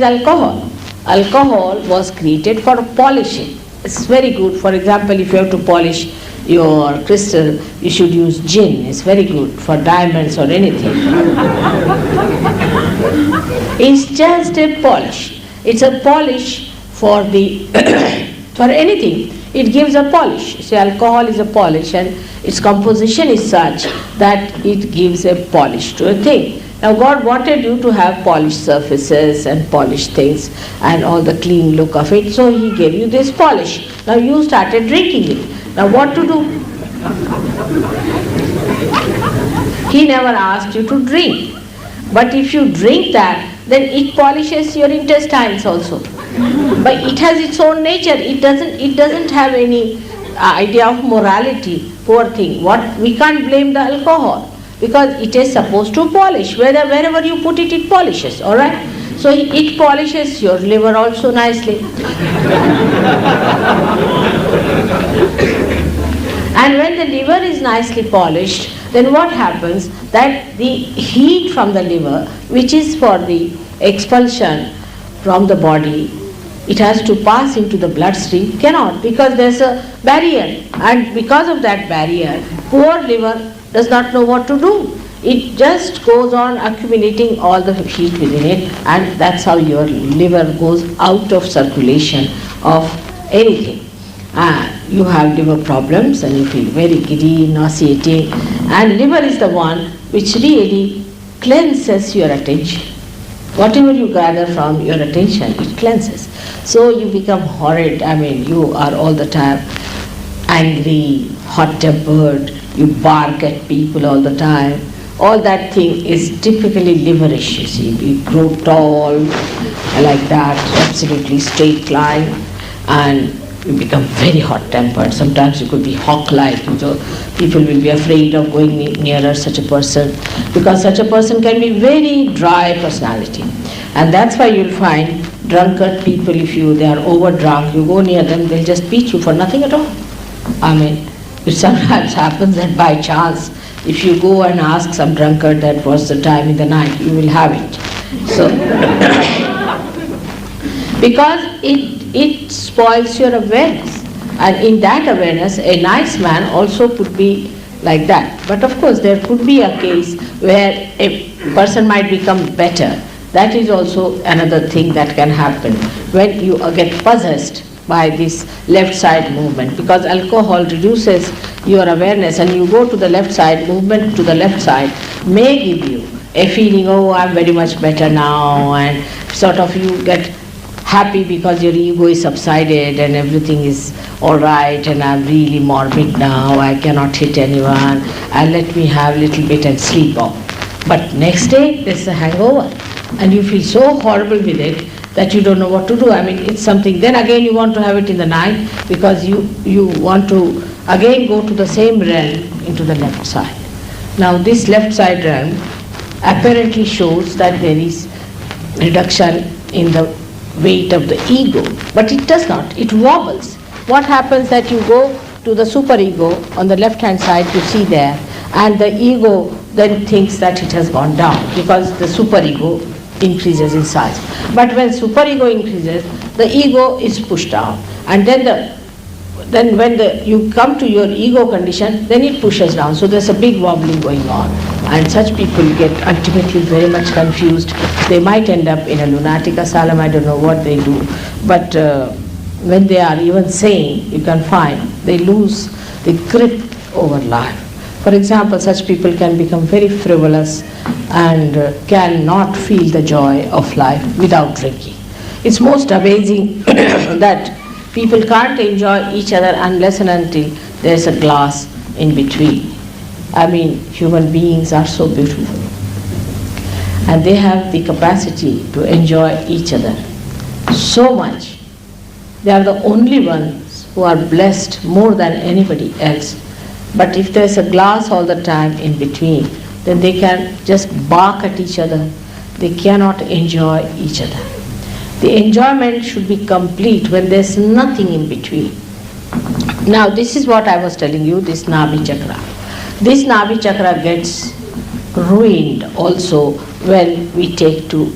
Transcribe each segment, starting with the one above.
Alcohol. Alcohol was created for polishing. It's very good. For example, if you have to polish your crystal, you should use gin. It's very good for diamonds or anything. It's just a polish. It's a polish for the for anything. It gives a polish. See, alcohol is a polish, and its composition is such that it gives a polish to a thing. Now God wanted you to have polished surfaces and polished things and all the clean look of it, so He gave you this polish. Now you started drinking it. Now what to do? He never asked you to drink. But if you drink that, then it polishes your intestines also. But it has its own nature. It doesn't have any idea of morality. Poor thing. We can't blame the alcohol, because it is supposed to polish. Wherever you put it, it polishes. All right. So it polishes your liver also nicely. And when the liver is nicely polished, then what happens? That the heat from the liver, which is for the expulsion from the body, it has to pass into the bloodstream, cannot, because there's a barrier. And because of that barrier, poor liver does not know what to do. It just goes on accumulating all the heat within it, and that's how your liver goes out of circulation of anything. You have liver problems and you feel very giddy, nauseating, and liver is the one which really cleanses your attention. Whatever you gather from your attention, it cleanses. So you become horrid. You are all the time angry, hot-tempered, you bark at people all the time. All that thing is typically liverish, you see. You grow tall, like that, absolutely straight line, and you become very hot-tempered. Sometimes you could be hawk-like, so people will be afraid of going nearer such a person, because such a person can be very dry personality. And that's why you'll find drunkard people, if they are over-drunk, you go near them, they'll just beat you for nothing at all. It sometimes happens that by chance, if you go and ask some drunkard that was the time in the night, you will have it. So, because it spoils your awareness, and in that awareness a nice man also could be like that. But of course there could be a case where a person might become better. That is also another thing that can happen when you get possessed by this left side movement, because alcohol reduces your awareness, and you go to the left side. Movement to the left side may give you a feeling, oh, I'm very much better now, and sort of you get happy because your ego is subsided and everything is all right, and I'm really morbid now, I cannot hit anyone, and let me have a little bit and sleep off. But next day there's a hangover, and you feel so horrible with it that you don't know what to do. It's something. Then again you want to have it in the night, because you want to again go to the same realm, into the left side. Now this left side realm apparently shows that there is reduction in the weight of the ego, but it does not. It wobbles. What happens that you go to the superego on the left hand side, you see there, and the ego then thinks that it has gone down, because the superego increases in size. But when superego increases, the ego is pushed down, and then when you come to your ego condition, then it pushes down. So there's a big wobbling going on, and such people get ultimately very much confused. They might end up in a lunatic asylum. I don't know what they do, but when they are even sane, you can find they lose the grip over life. For example, such people can become very frivolous and cannot feel the joy of life without drinking. It's most amazing that people can't enjoy each other unless and until there's a glass in between. Human beings are so beautiful, and they have the capacity to enjoy each other so much. They are the only ones who are blessed more than anybody else. But if there's a glass all the time in between, then they can just bark at each other. They cannot enjoy each other. The enjoyment should be complete when there's nothing in between. Now this is what I was telling you, this Nabhi Chakra. This Nabhi Chakra gets ruined also when we take to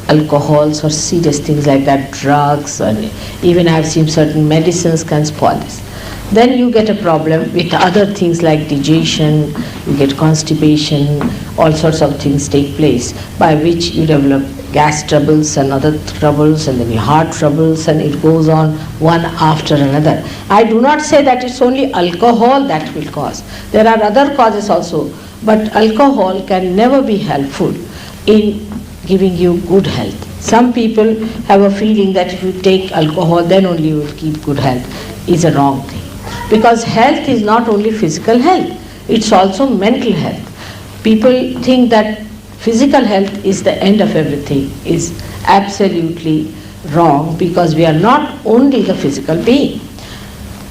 alcohols or serious things like that, drugs, and even I've seen certain medicines can spoil this. Then you get a problem with other things like digestion, you get constipation, all sorts of things take place by which you develop gas troubles and other troubles and then your heart troubles, and it goes on one after another. I do not say that it's only alcohol that will cause. There are other causes also, but alcohol can never be helpful in giving you good health. Some people have a feeling that if you take alcohol then only you will keep good health. Is a wrong thing. Because health is not only physical health, it's also mental health. People think that physical health is the end of everything. Is absolutely wrong, because we are not only the physical being,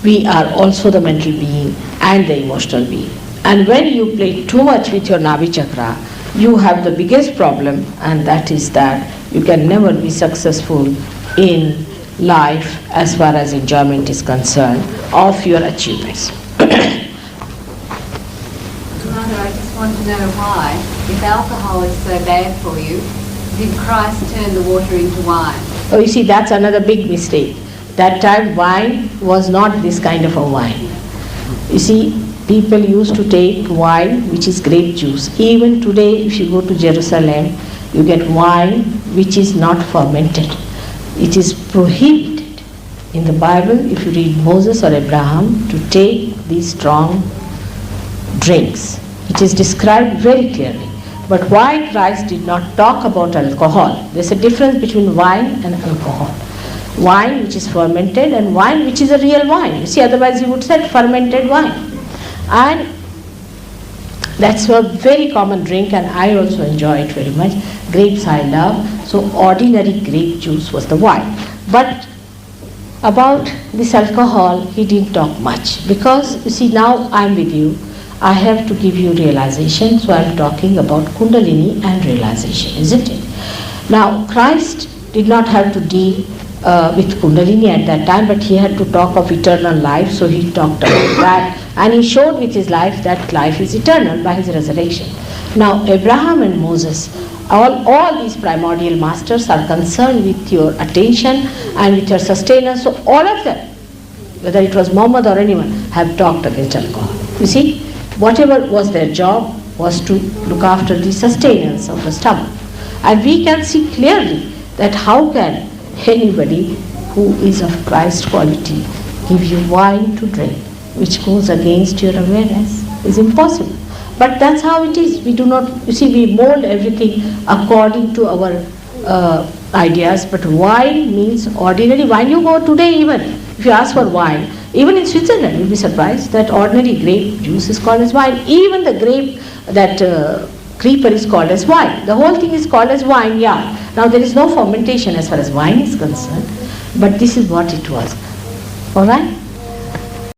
we are also the mental being and the emotional being. And when you play too much with your Navi Chakra, you have the biggest problem, and that is that you can never be successful in life as far as enjoyment is concerned of your achievements. Mother, I just want to know why, if alcohol is so bad for you, did Christ turn the water into wine? Oh, you see, that's another big mistake. That time wine was not this kind of a wine. You see, people used to take wine which is grape juice. Even today, if you go to Jerusalem, you get wine which is not fermented. It is prohibited in the Bible, if you read Moses or Abraham, to take these strong drinks. It is described very clearly. But why Christ did not talk about alcohol? There's a difference between wine and alcohol. Wine which is fermented and wine which is a real wine. You see, otherwise you would say fermented wine. And that's a very common drink, and I also enjoy it very much. Grapes I love, so ordinary grape juice was the wine. But about this alcohol, he didn't talk much, because you see, now I'm with you, I have to give you realization, so I'm talking about Kundalini and realization, isn't it? Now, Christ did not have to deal with Kundalini at that time, but he had to talk of eternal life, so he talked about that, and he showed with his life that life is eternal by his resurrection. Now, Abraham and Moses, all these primordial masters are concerned with your attention and with your sustenance, so all of them, whether it was Muhammad or anyone, have talked against alcohol. You see, whatever was their job was to look after the sustenance of the stomach. And we can see clearly that how can anybody who is of Christ quality give you wine to drink, which goes against your awareness? Is impossible. But that's how it is. We do not, you see, we mold everything according to our ideas, but wine means ordinary wine. You go today even, if you ask for wine, even in Switzerland, you'll be surprised that ordinary grape juice is called as wine. Even the grape, that creeper is called as wine. The whole thing is called as wine, yeah. Now there is no fermentation as far as wine is concerned, but this is what it was. Alright?